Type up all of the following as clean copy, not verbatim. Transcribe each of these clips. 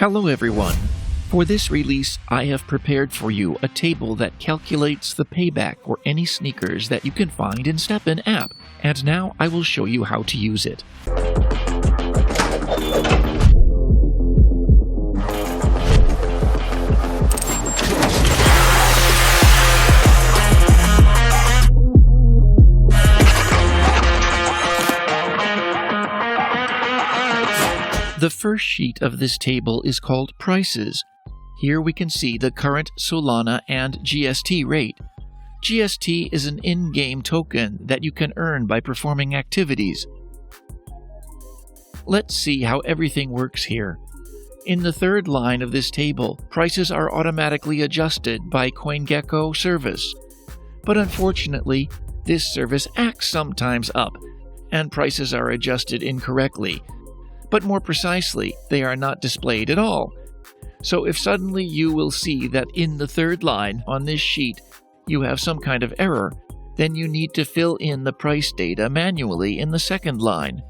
Hello everyone! For this release, I have prepared for you a table that calculates the payback for any sneakers that you can find in STEPN app, and now I will show you how to use it. The first sheet of this table is called Prices. Here we can see the current Solana and GST rate. GST is an in-game token that you can earn by performing activities. Let's see how everything works here. In the third line of this table, prices are automatically adjusted by CoinGecko service. But unfortunately, this service acts sometimes up, and prices are adjusted incorrectly. But more precisely, they are not displayed at all. So if suddenly you will see that in the third line on this sheet you have some kind of error, then you need to fill in the price data manually in the second line.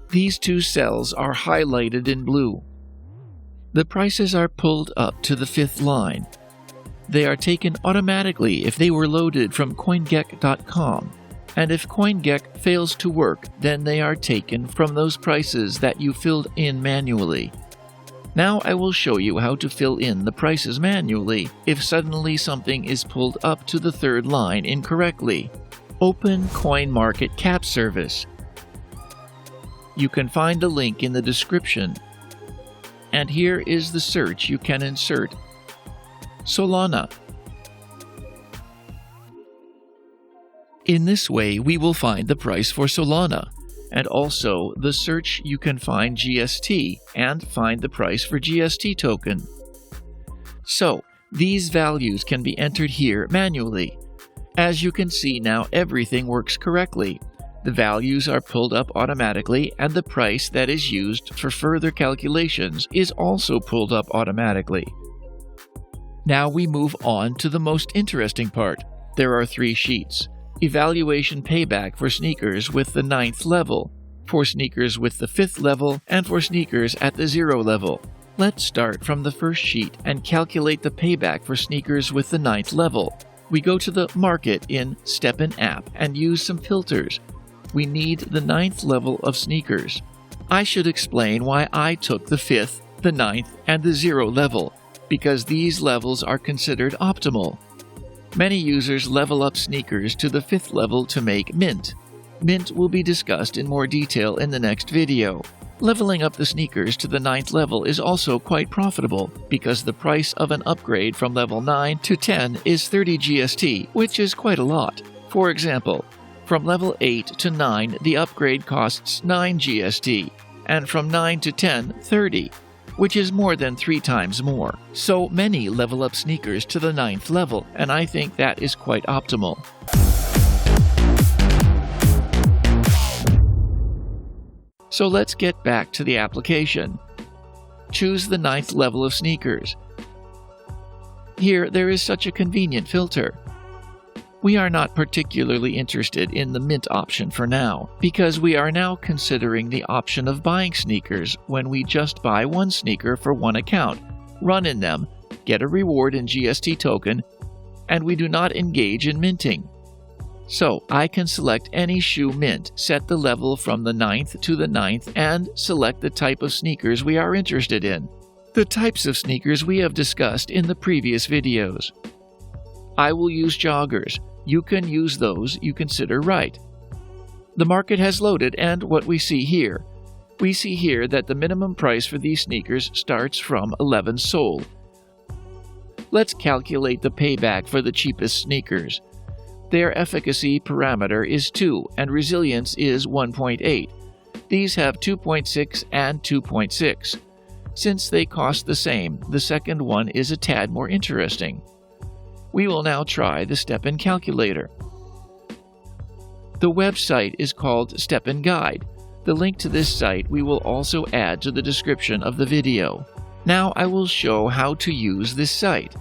These two cells are highlighted in blue. The prices are pulled up to the fifth line. They are taken automatically if they were loaded from CoinGecko.com. And if CoinGecko fails to work, then they are taken from those prices that you filled in manually. Now I will show you how to fill in the prices manually if suddenly something is pulled up to the third line incorrectly. Open CoinMarketCap service. You can find the link in the description. And here is the search you can insert: Solana. In this way, we will find the price for Solana, and also the search you can find GST and find the price for GST token. So, these values can be entered here manually. As you can see now, everything works correctly. The values are pulled up automatically, and the price that is used for further calculations is also pulled up automatically. Now we move on to the most interesting part. There are three sheets. Evaluation payback for sneakers with the 9th level, for sneakers with the 5th level, and for sneakers at the 0 level. Let's start from the first sheet and calculate the payback for sneakers with the 9th level. We go to the Market in STEPN app and use some filters. We need the 9th level of sneakers. I should explain why I took the 5th, the 9th, and the 0 level, because these levels are considered optimal. Many users level up sneakers to the 5th level to make mint. Mint will be discussed in more detail in the next video. Leveling up the sneakers to the 9th level is also quite profitable because the price of an upgrade from level 9 to 10 is 30 GST, which is quite a lot. For example, from level 8 to 9 the upgrade costs 9 GST, and from 9 to 10, 30. Which is more than 3 times more. So many level up sneakers to the 9th level, and I think that is quite optimal. So let's get back to the application. Choose the 9th level of sneakers. Here there is such a convenient filter. We are not particularly interested in the mint option for now, because we are now considering the option of buying sneakers when we just buy one sneaker for one account, run in them, get a reward in GST token, and we do not engage in minting. So I can select any shoe mint, set the level from the 9th to the 9th, and select the type of sneakers we are interested in. The types of sneakers we have discussed in the previous videos. I will use joggers. You can use those you consider right. The market has loaded, and what we see here that the minimum price for these sneakers starts from 11 SOL. Let's calculate the payback for the cheapest sneakers. Their efficacy parameter is 2 and resilience is 1.8. These have 2.6 and 2.6. Since they cost the same, the second one is a tad more interesting. We will now try the STEPN calculator. The website is called STEPN Guide. The link to this site we will also add to the description of the video. Now I will show how to use this site.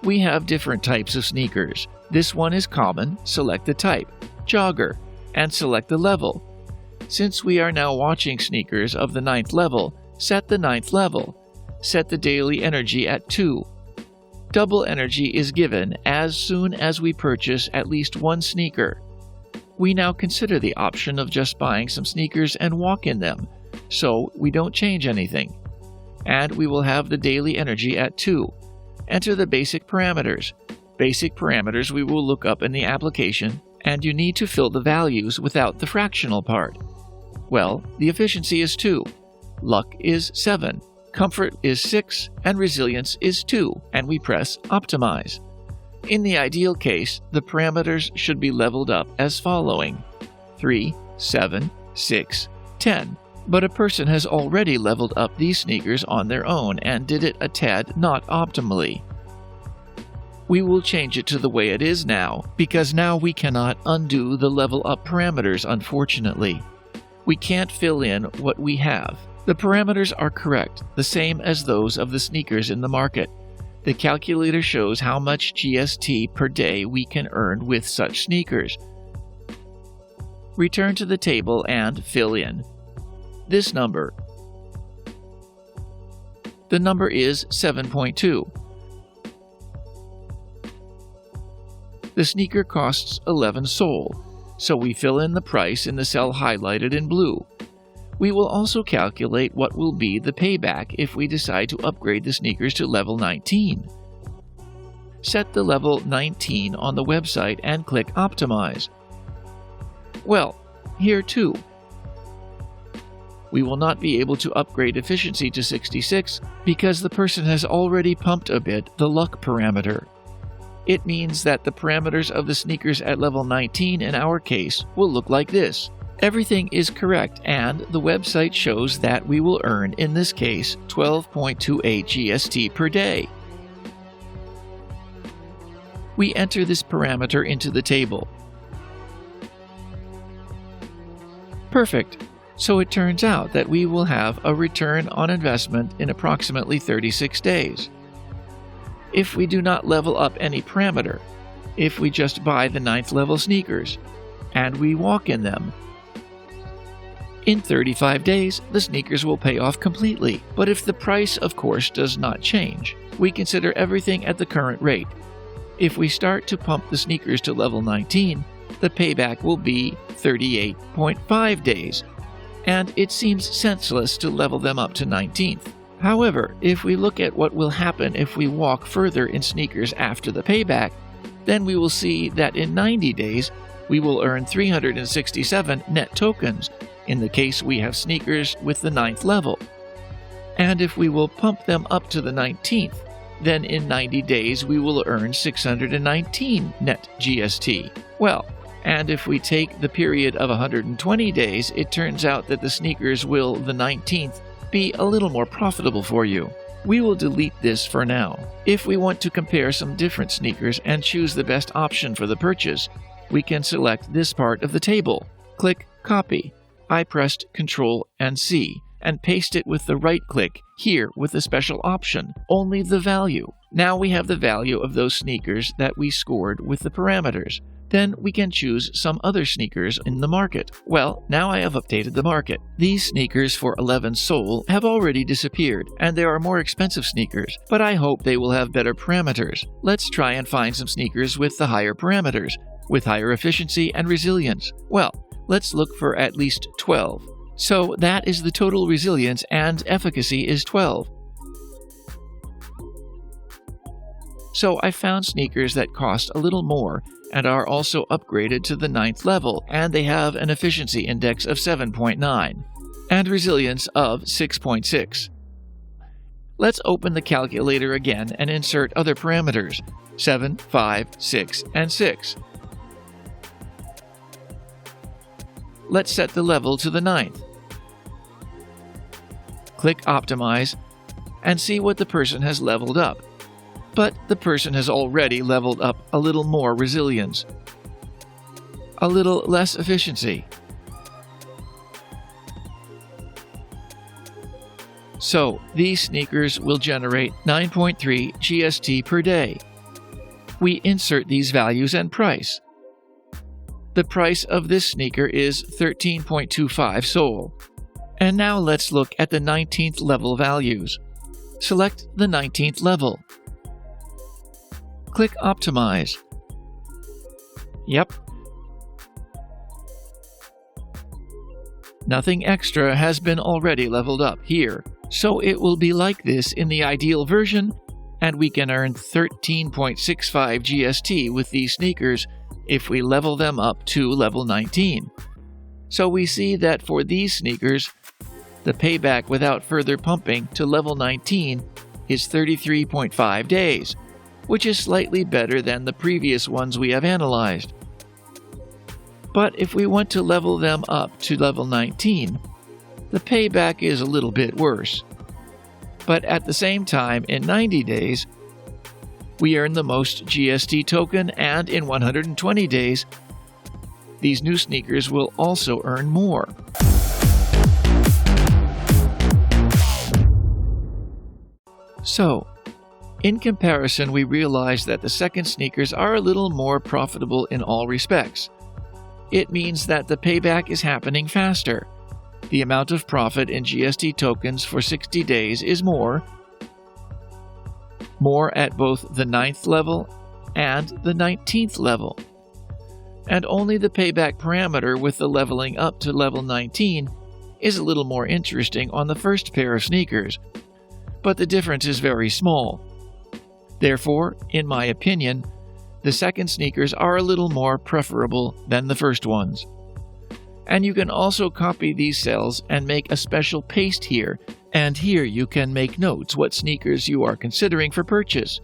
We have different types of sneakers. This one is common, select the type, jogger, and select the level. Since we are now watching sneakers of the 9th level, set the 9th level. set the daily energy at 2. Double energy is given as soon as we purchase at least one sneaker. We now consider the option of just buying some sneakers and walk in them, so we don't change anything. And we will have the daily energy at 2. Enter the basic parameters. Basic parameters we will look up in the application, and you need to fill the values without the fractional part. Well, the efficiency is 2, luck is 7, comfort is 6, and resilience is 2, and we press Optimize. In the ideal case, the parameters should be leveled up as following: 3, 7, 6, 10. But a person has already leveled up these sneakers on their own and did it a tad not optimally. We will change it to the way it is now, because now we cannot undo the level up parameters, unfortunately. We can't fill in what we have. The parameters are correct, the same as those of the sneakers in the market. The calculator shows how much GST per day we can earn with such sneakers. Return to the table and fill in this number. The number is 7.2. The sneaker costs 11 Sol, so we fill in the price in the cell highlighted in blue. We will also calculate what will be the payback if we decide to upgrade the sneakers to level 19. Set the level 19 on the website and click Optimize. Well, here too, we will not be able to upgrade efficiency to 66 because the person has already pumped a bit the luck parameter. It means that the parameters of the sneakers at level 19 in our case will look like this. Everything is correct, and the website shows that we will earn, in this case, 12.28 GST per day. We enter this parameter into the table. Perfect. So it turns out that we will have a return on investment in approximately 36 days. If we do not level up any parameter, if we just buy the 9th level sneakers, and we walk in them, in 35 days, the sneakers will pay off completely. But if the price, of course, does not change, we consider everything at the current rate. If we start to pump the sneakers to level 19, the payback will be 38.5 days, and it seems senseless to level them up to 19th. However, if we look at what will happen if we walk further in sneakers after the payback, then we will see that in 90 days, we will earn 367 net tokens, in the case we have sneakers with the 9th level. And if we will pump them up to the 19th, then in 90 days we will earn 619 net GST. Well, and if we take the period of 120 days, it turns out that the sneakers will, the 19th, be a little more profitable for you. We will delete this for now. If we want to compare some different sneakers and choose the best option for the purchase, we can select this part of the table. Click Copy. I pressed Ctrl and C and paste it with the right click here with a special option, only the value. Now we have the value of those sneakers that we scored with the parameters. Then we can choose some other sneakers in the market. Well, now I have updated the market. These sneakers for 11 Sol have already disappeared, and there are more expensive sneakers, but I hope they will have better parameters. Let's try and find some sneakers with the higher parameters, with higher efficiency and resilience. Well, let's look for at least 12. So that is the total resilience, and efficacy is 12. So I found sneakers that cost a little more and are also upgraded to the 9th level, and they have an efficiency index of 7.9 and resilience of 6.6. Let's open the calculator again and insert other parameters, 7, 5, 6, and 6. Let's set the level to the 9th. Click Optimize and see what the person has leveled up. But the person has already leveled up a little more resilience, a little less efficiency. So these sneakers will generate 9.3 GST per day. We insert these values and price. The price of this sneaker is 13.25 Sol. And now let's look at the 19th level values. Select the 19th level. Click Optimize. Yep. Nothing extra has been already leveled up here, so it will be like this in the ideal version, and we can earn 13.65 GST with these sneakers if we level them up to level 19. So we see that for these sneakers, the payback without further pumping to level 19 is 33.5 days, which is slightly better than the previous ones we have analyzed. But if we want to level them up to level 19, the payback is a little bit worse. But at the same time, in 90 days, we earn the most GST token, and in 120 days, these new sneakers will also earn more. So, in comparison, we realize that the second sneakers are a little more profitable in all respects. It means that the payback is happening faster. The amount of profit in GST tokens for 60 days is more at both the 9th level and the 19th level. And only the payback parameter with the leveling up to level 19 is a little more interesting on the first pair of sneakers, but the difference is very small. Therefore, in my opinion, the second sneakers are a little more preferable than the first ones. And you can also copy these cells and make a special paste here, and here you can make notes what sneakers you are considering for purchase.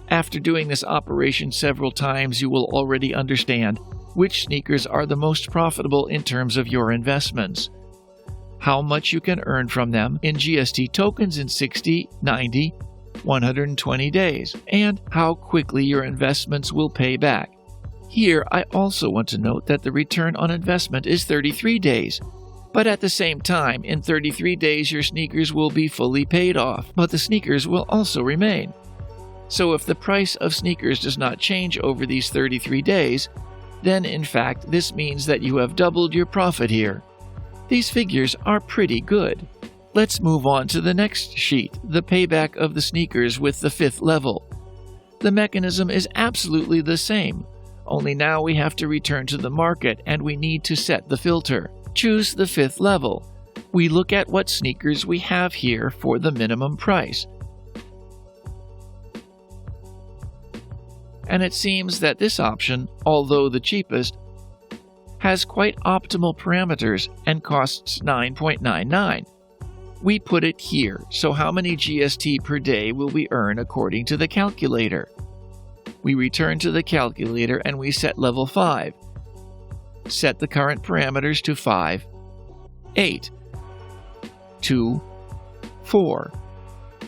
After doing this operation several times, you will already understand which sneakers are the most profitable in terms of your investments, how much you can earn from them in GST tokens in 60, 90, 120 days, and how quickly your investments will pay back. Here, I also want to note that the return on investment is 33 days, but at the same time, in 33 days your sneakers will be fully paid off, but the sneakers will also remain. So if the price of sneakers does not change over these 33 days, then in fact this means that you have doubled your profit here. These figures are pretty good. Let's move on to the next sheet, the payback of the sneakers with the 5th level. The mechanism is absolutely the same, only now we have to return to the market and we need to set the filter. Choose the 5th level. We look at what sneakers we have here for the minimum price. And it seems that this option, although the cheapest, has quite optimal parameters and costs 9.99. We put it here, so how many GST per day will we earn according to the calculator? We return to the calculator and we set level 5. Set the current parameters to 5, 8, 2, 4.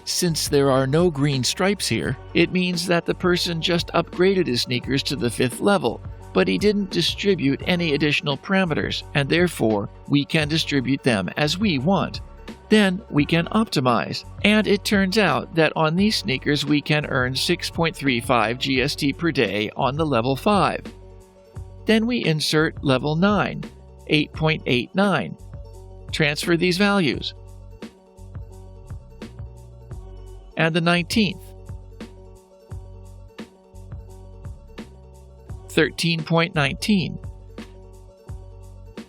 Since there are no green stripes here, it means that the person just upgraded his sneakers to the 5th level, but he didn't distribute any additional parameters, and therefore we can distribute them as we want. Then we can optimize, and it turns out that on these sneakers we can earn 6.35 GST per day on the level 5. Then we insert level 9, 8.89. Transfer these values. And the 19th, 13.19.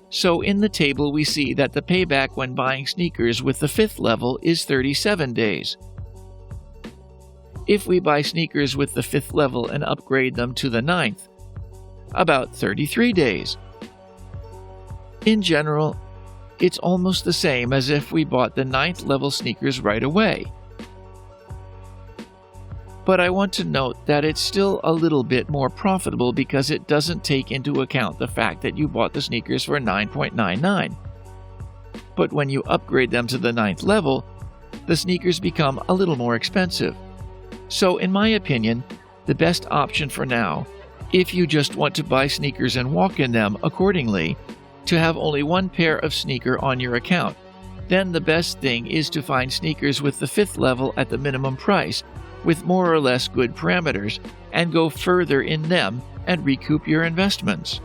So in the table we see that the payback when buying sneakers with the 5th level is 37 days. If we buy sneakers with the 5th level and upgrade them to the 9th, about 33 days. In general, it's almost the same as if we bought the 9th level sneakers right away. But I want to note that it's still a little bit more profitable because it doesn't take into account the fact that you bought the sneakers for 9.99. But when you upgrade them to the 9th level, the sneakers become a little more expensive. So in my opinion, the best option for now, if you just want to buy sneakers and walk in them accordingly, to have only one pair of sneaker on your account, then the best thing is to find sneakers with the 5th level at the minimum price, with more or less good parameters, and go further in them and recoup your investments.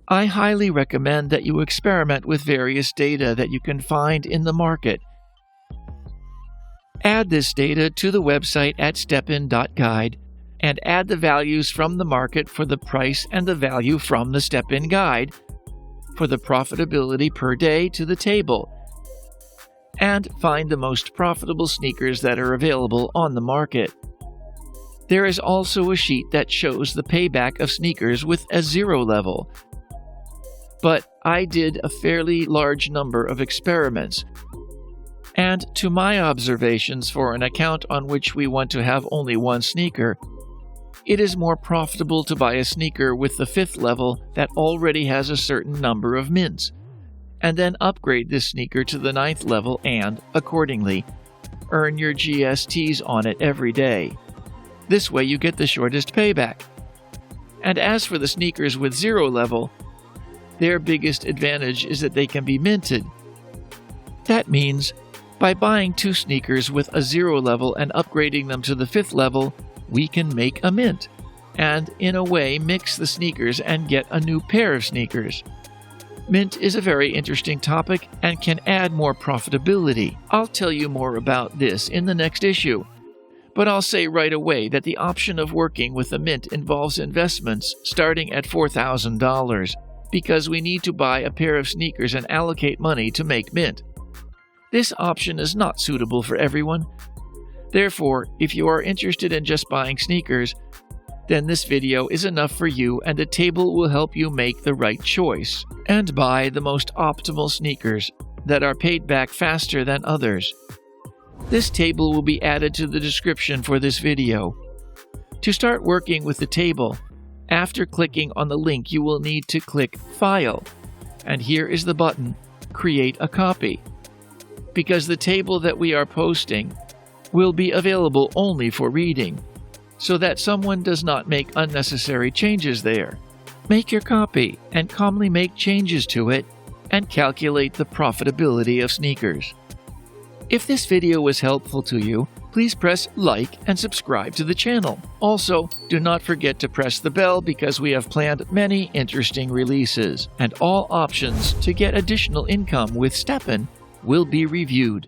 I highly recommend that you experiment with various data that you can find in the market. Add this data to the website at stepn.guide and add the values from the market for the price and the value from the STEPN guide for the profitability per day to the table, and find the most profitable sneakers that are available on the market. There is also a sheet that shows the payback of sneakers with a 0 level. But I did a fairly large number of experiments, and to my observations for an account on which we want to have only one sneaker, it is more profitable to buy a sneaker with the 5th level that already has a certain number of mints, and then upgrade this sneaker to the 9th level and, accordingly, earn your GSTs on it every day. This way you get the shortest payback. And as for the sneakers with 0 level, their biggest advantage is that they can be minted. That means, by buying 2 sneakers with a 0 level and upgrading them to the 5th level, we can make a mint, and in a way mix the sneakers and get a new pair of sneakers. Mint is a very interesting topic and can add more profitability. I'll tell you more about this in the next issue. But I'll say right away that the option of working with a mint involves investments starting at $4,000, because we need to buy a pair of sneakers and allocate money to make mint. This option is not suitable for everyone. Therefore, if you are interested in just buying sneakers, then this video is enough for you, and the table will help you make the right choice and buy the most optimal sneakers that are paid back faster than others. This table will be added to the description for this video. To start working with the table, after clicking on the link you will need to click File, and here is the button Create a Copy, because the table that we are posting will be available only for reading, so that someone does not make unnecessary changes there. Make your copy and calmly make changes to it and calculate the profitability of sneakers. If this video was helpful to you, please press like and subscribe to the channel. Also, do not forget to press the bell because we have planned many interesting releases, and all options to get additional income with STEPN will be reviewed.